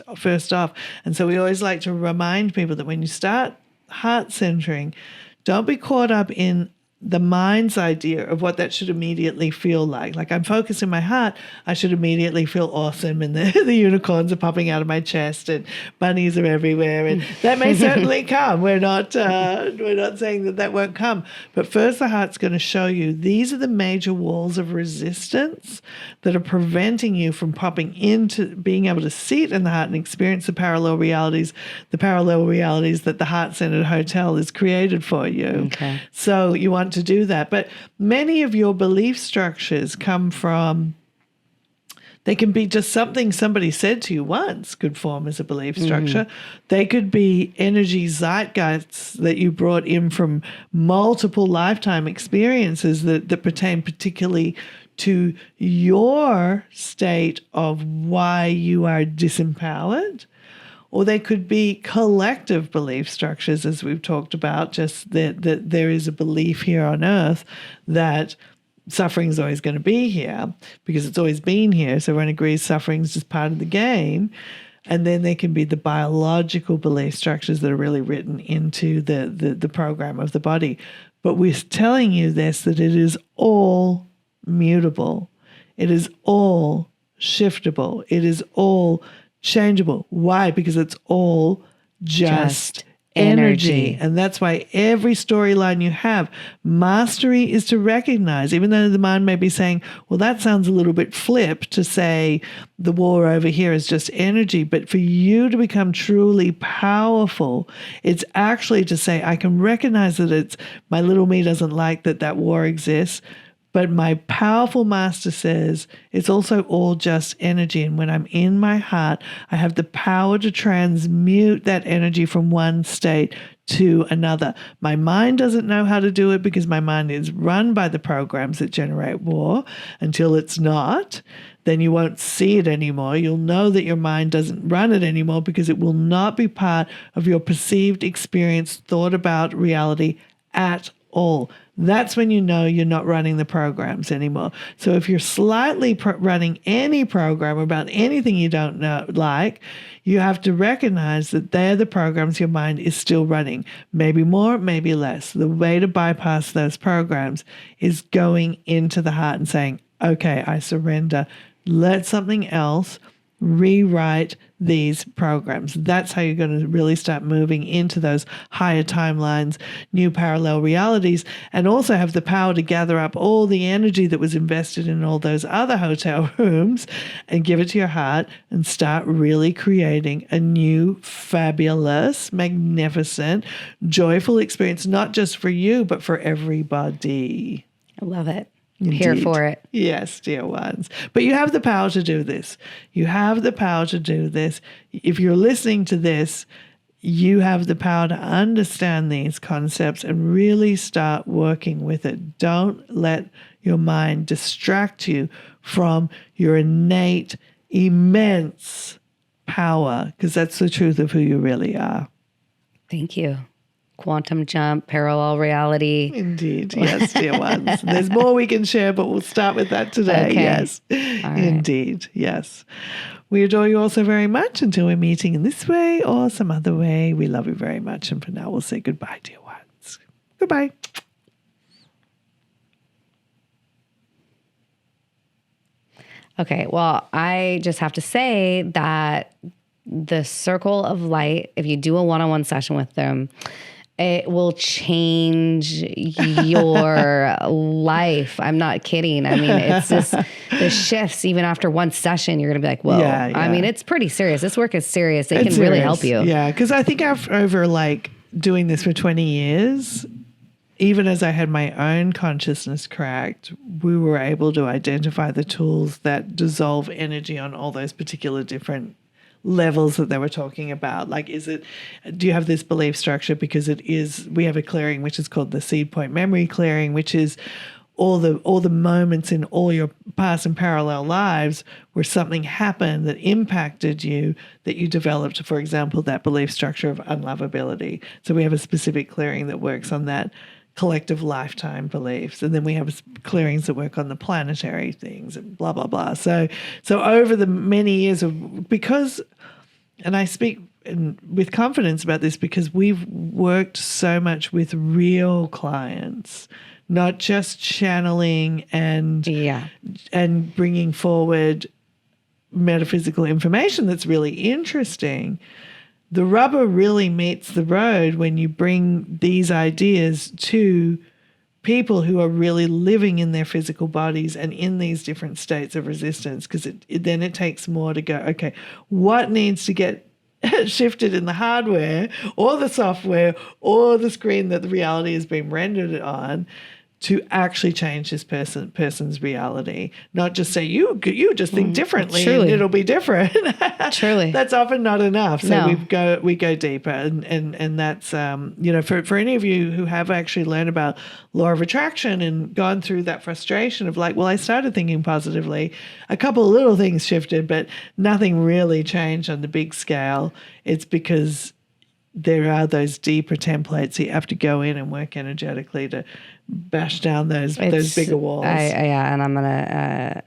off. And so we always like to remind people that when you start heart centering, don't be caught up in the mind's idea of what that should immediately feel like. Like, I'm focused in my heart, I should immediately feel awesome, and the unicorns are popping out of my chest and bunnies are everywhere, and that may certainly come. We're not saying that won't come. But first, the heart's going to show you these are the major walls of resistance that are preventing you from popping into being able to sit in the heart and experience the parallel realities that the heart-centered hotel is created for you. Okay. So you want to do that. But many of your belief structures come from, they can be just something somebody said to you once could form as a belief structure. Mm-hmm. They could be energy zeitgeists that you brought in from multiple lifetime experiences that pertain particularly to your state of why you are disempowered. Or they could be collective belief structures, as we've talked about, just that there is a belief here on earth that suffering is always going to be here because it's always been here. So everyone agrees suffering is just part of the game. And then there can be the biological belief structures that are really written into the program of the body. But we're telling you this, that it is all mutable. It is all shiftable. It is all changeable. Why? Because it's all just energy. And that's why every storyline you have, mastery is to recognize, even though the mind may be saying, well, that sounds a little bit flip to say the war over here is just energy. But for you to become truly powerful, it's actually to say, I can recognize that it's my little me doesn't like that war exists. But my powerful master says it's also all just energy. And when I'm in my heart, I have the power to transmute that energy from one state to another. My mind doesn't know how to do it because my mind is run by the programs that generate war. Until it's not, then you won't see it anymore. You'll know that your mind doesn't run it anymore because it will not be part of your perceived experience, thought about reality at all. That's when you know you're not running the programs anymore. So if you're slightly running any program about anything you don't like, you have to recognize that they're the programs your mind is still running. Maybe more, maybe less. The way to bypass those programs is going into the heart and saying, okay, I surrender. Let something else rewrite these programs. That's how you're going to really start moving into those higher timelines, new parallel realities, and also have the power to gather up all the energy that was invested in all those other hotel rooms and give it to your heart and start really creating a new, fabulous, magnificent, joyful experience, not just for you, but for everybody. I love it. Indeed. Here for it. Yes, dear ones. But you have the power to do this. You have the power to do this. If you're listening to this, you have the power to understand these concepts and really start working with it. Don't let your mind distract you from your innate, immense power, because that's the truth of who you really are. Thank you. Quantum jump, parallel reality. Indeed. Yes, dear ones. There's more we can share, but we'll start with that today. Okay. Yes. Right. Indeed. Yes. We adore you all so very much until we're meeting in this way or some other way. We love you very much. And for now, we'll say goodbye, dear ones. Goodbye. Okay. Well, I just have to say that the circle of light, if you do a one-on-one session with them, it will change your life. I'm not kidding. I mean, it's just the shifts. Even after one session, you're going to be like, whoa. Yeah, yeah. I mean, it's pretty serious. This work is serious. It It's can serious. really help you. Yeah, because I think over like doing this for 20 years, even as I had my own consciousness cracked, we were able to identify the tools that dissolve energy on all those particular different levels that they were talking about. Like, do you have this belief structure? Because we have a clearing which is called the seed point memory clearing, which is all the moments in all your past and parallel lives where something happened that impacted you, that you developed, for example, that belief structure of unlovability. So we have a specific clearing that works on that collective lifetime beliefs. And then we have clearings that work on the planetary things and blah, blah, blah. So over the many years and I speak with confidence about this because we've worked so much with real clients, not just channeling and bringing forward metaphysical information that's really interesting. The rubber really meets the road when you bring these ideas to people who are really living in their physical bodies and in these different states of resistance, because then it takes more to go, okay, what needs to get shifted in the hardware or the software or the screen that the reality has been rendered on to actually change this person's reality, not just say you just think differently and it'll be different. Truly, that's often not enough. So no. we go deeper, and that's for any of you who have actually learned about law of attraction and gone through that frustration of like, well, I started thinking positively, a couple of little things shifted, but nothing really changed on the big scale. It's because there are those deeper templates you have to go in and work energetically to bash down those bigger walls. And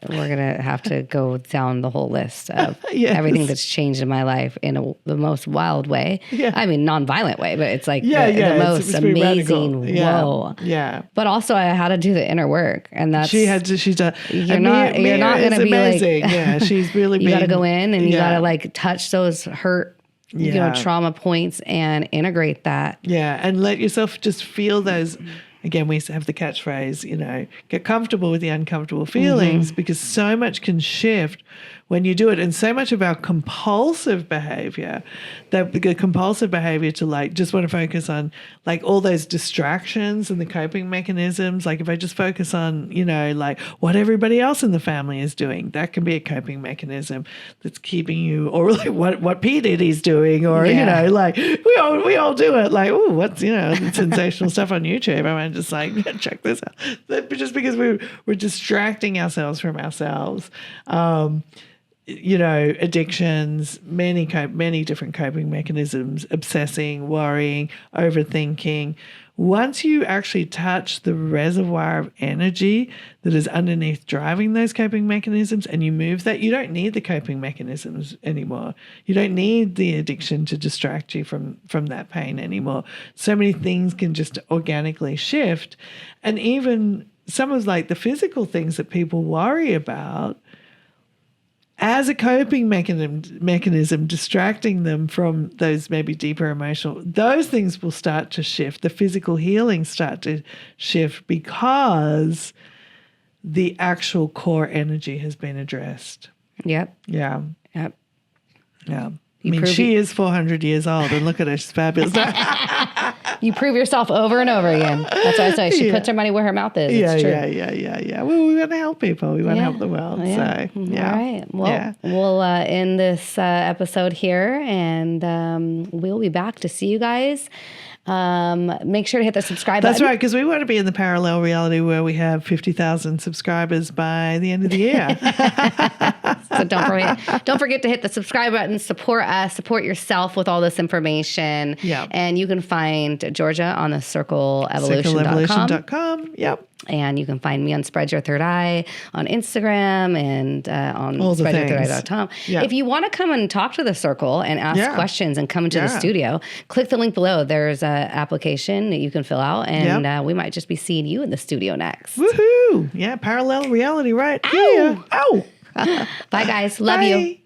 we're gonna have to go down the whole list of everything that's changed in my life in the most wild way. Yeah. I mean, non-violent way, but it's like the most amazing. Whoa. Yeah. But also, I had to do the inner work, and that's she's done. You're not gonna be amazing. like, yeah, she's really. You got to go in and you got to like touch those hurt. Yeah. Trauma points and integrate that. Yeah, and let yourself just feel those. Again, we have the catchphrase, get comfortable with the uncomfortable feelings, because so much can shift when you do it. And so much of our compulsive behavior, the compulsive behavior to like just want to focus on like all those distractions and the coping mechanisms. Like if I just focus on, like what everybody else in the family is doing, that can be a coping mechanism that's keeping you, or like what P. Diddy's doing, or, like we all do it. Like, oh, what's, sensational stuff on YouTube. I mean, just like, check this out. Just because we're distracting ourselves from ourselves. Addictions, many different coping mechanisms, obsessing, worrying, overthinking. Once you actually touch the reservoir of energy that is underneath driving those coping mechanisms and you move that, you don't need the coping mechanisms anymore. You don't need the addiction to distract you from that pain anymore. So many things can just organically shift. And even some of like the physical things that people worry about as a coping mechanism, distracting them from those maybe deeper emotional, those things will start to shift. The physical healing start to shift because the actual core energy has been addressed. Yep. Yeah. Yep. Yeah. I mean, she is 400 years old, and look at her, she's fabulous. You prove yourself over and over again. That's why I say she puts her money where her mouth is. It's true. Yeah. Well, we want to help people. We want to help the world. Yeah. So, yeah. All right. Well, we'll end this episode here, and we'll be back to see you guys. Make sure to hit the subscribe button. That's right, because we want to be in the parallel reality where we have 50,000 subscribers by the end of the year. So don't forget to hit the subscribe button. Support us. Support yourself with all this information. Yeah. And you can find Georgia on the circleevolution.com. Circleevolution.com. Yep. And you can find me on Spread Your Third Eye on Instagram and on spreadyourthird.com. Yeah. If you want to come and talk to the circle and ask questions and come into the studio, click the link below. There's an application that you can fill out, and we might just be seeing you in the studio next. Woohoo! Yeah, parallel reality right here. Ow! Bye, guys. Love you.